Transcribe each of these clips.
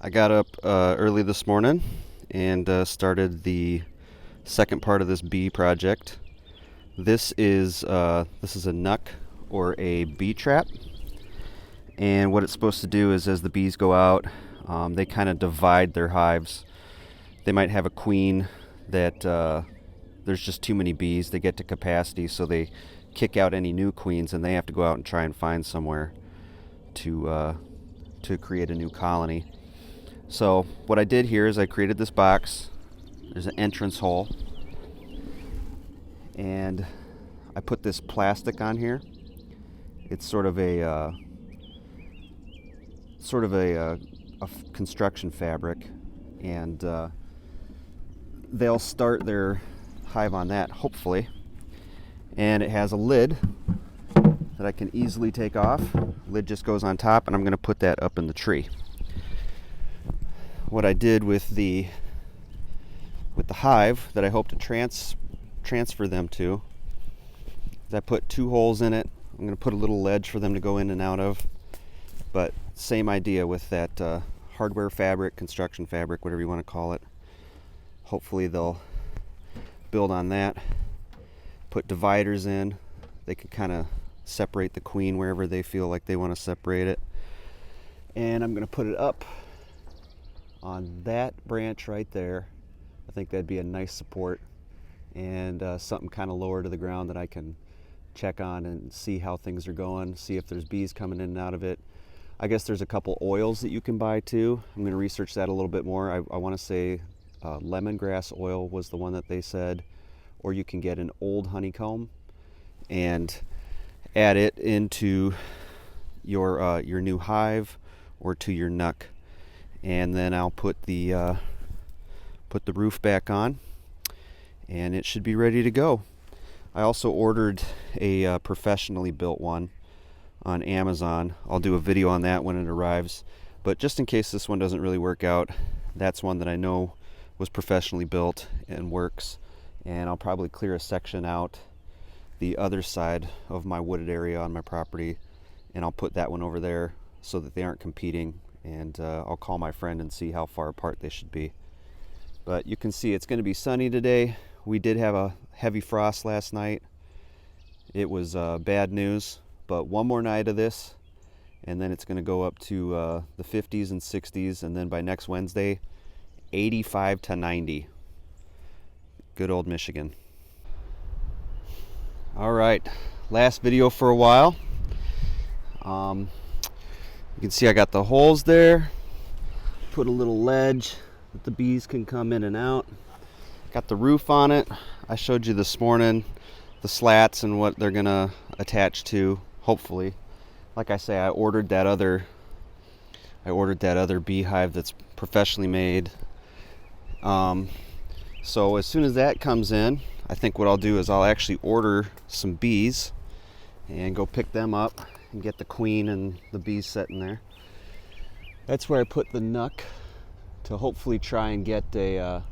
I got up early this morning and started the second part of this bee project. This is a nuc, or a bee trap, and what it's supposed to do is, as the bees go out, they kind of divide their hives. They might have a queen that there's just too many bees. They get to capacity, so they kick out any new queens, and they have to go out and try and find somewhere to create a new colony. So what I did here is I created this box. There's an entrance hole, and I put this plastic on here. It's sort of a construction fabric, and they'll start their hive on that, hopefully. And it has a lid that I can easily take off. Lid just goes on top, and I'm going to put that up in the tree. What I did with the hive that I hope to transfer them to is I put 2 holes in it. I'm going to put a little ledge for them to go in and out of, but same idea with that hardware fabric, construction fabric, whatever you want to call it. Hopefully they'll build on that. Put dividers in. They can kind of separate the queen wherever they feel like they want to separate it. And I'm going to put it up on that branch right there. I think that'd be a nice support, and something kind of lower to the ground that I can check on and see how things are going, see if there's bees coming in and out of it. I guess there's a couple oils that you can buy too. I'm going to research that a little bit more. I want to say lemongrass oil was the one that they said, or you can get an old honeycomb and add it into your new hive or to your nuc. And then I'll put the roof back on, and it should be ready to go. I also ordered a professionally built one on Amazon. I'll do a video on that when it arrives, but just in case this one doesn't really work out, that's one that I know was professionally built and works. And I'll probably clear a section out the other side of my wooded area on my property, and I'll put that one over there so that they aren't competing. And I'll call my friend and see how far apart they should be. But you can see it's going to be sunny today. We did have a heavy frost last night. It was bad news, but one more night of this, and then it's going to go up to the 50s and 60s, and then by next Wednesday, 85 to 90. Good old Michigan. All right, last video for a while. You can see I got the holes there. Put a little ledge that the bees can come in and out. Got the roof on it. I showed you this morning the slats and what they're gonna attach to, hopefully. Like I say, I ordered that other beehive that's professionally made. So as soon as that comes in, I think what I'll do is I'll actually order some bees and go pick them up and get the queen and the bees sitting there. That's where I put the nuc, to hopefully try and get a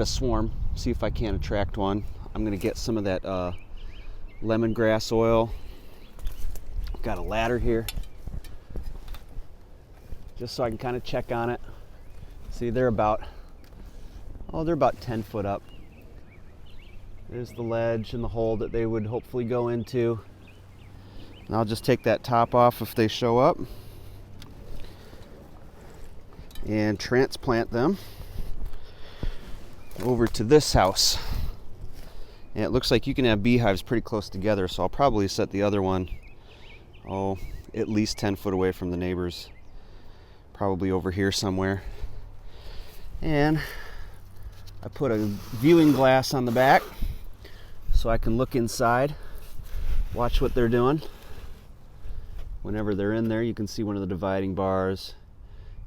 swarm, see if I can attract one. I'm gonna get some of that lemongrass oil. Got a ladder here just so I can kind of check on it. See, they're about 10 foot up. There's the ledge and the hole that they would hopefully go into. And I'll just take that top off if they show up and transplant them over to this house. And it looks like you can have beehives pretty close together, so I'll probably set the other one at least 10 foot away from the neighbors, probably over here somewhere. And I put a viewing glass on the back so I can look inside, watch what they're doing. Whenever they're in there, you can see one of the dividing bars.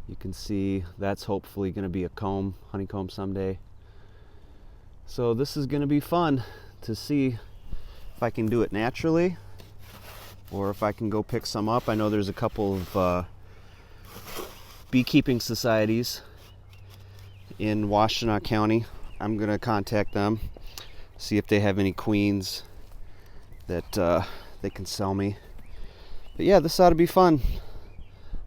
You can see that's hopefully going to be a honeycomb someday. So this is going to be fun to see if I can do it naturally or if I can go pick some up. I know there's a couple of beekeeping societies in Washtenaw County. I'm going to contact them, see if they have any queens that they can sell me. But yeah, this ought to be fun.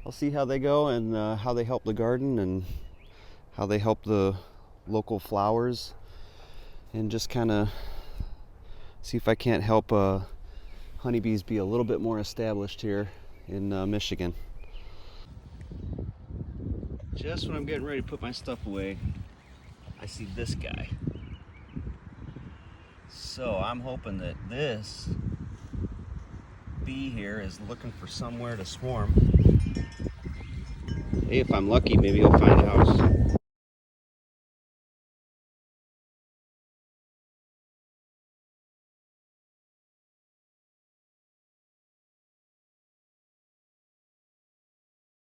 I'll see how they go and how they help the garden and how they help the local flowers, and just kind of see if I can't help honeybees be a little bit more established here in Michigan. Just when I'm getting ready to put my stuff away, I see this guy. So I'm hoping that this bee here is looking for somewhere to swarm. Hey, if I'm lucky, maybe he'll find a house.